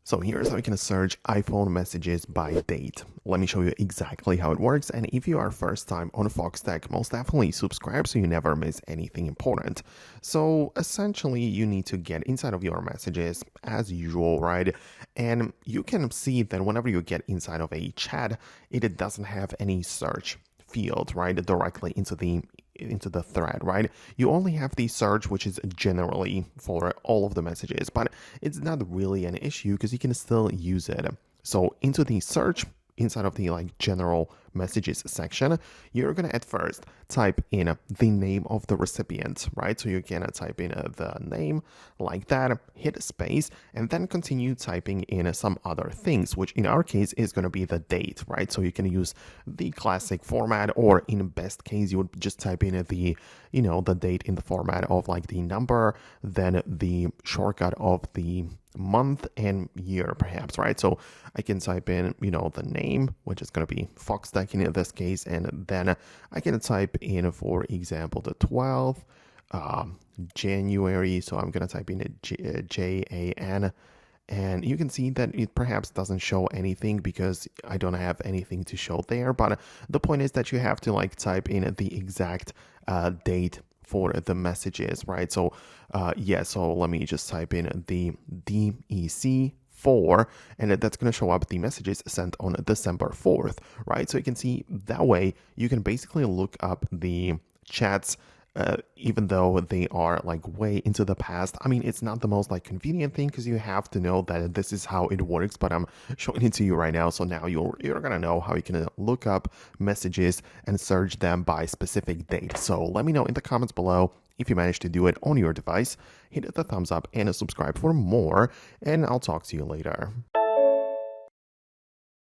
So here's how you can search iPhone messages by date. Let me show you exactly how it works. And if you are first time on Foxtecc, most definitely subscribe so you never miss anything important. So essentially you need to get inside of your messages as usual, right? And you can see that whenever you get inside of a chat, it doesn't have any search field, right, directly into the thread, right? You only have the search, which is generally for all of the messages, but it's not really an issue because you can still use it. So into the search, inside of the general messages section, you're gonna at first type in the name of the recipient, right? So you're gonna type in the name like that, hit space, and then continue typing in some other things, which in our case is gonna be the date, right? So you can use the classic format, or in best case, you would just type in the date in the format of like the number, then the shortcut of the month and year perhaps, right? So I can type in the name, which is going to be Foxtecc in this case, and then I can type in, for example, the 12th January. So I'm going to type in JAN, and you can see that it perhaps doesn't show anything because I don't have anything to show there, but the point is that you have to type in the exact date for the messages, right? So so let me just type in the DEC4, and that's going to show up the messages sent on December 4th, right? So you can see that way you can basically look up the chats even though they are way into the past. I mean, it's not the most convenient thing because you have to know that this is how it works, but I'm showing it to you right now. So now you're gonna know how you can look up messages and search them by specific date. So let me know in the comments below if you managed to do it on your device. Hit the thumbs up and subscribe for more, and I'll talk to you later.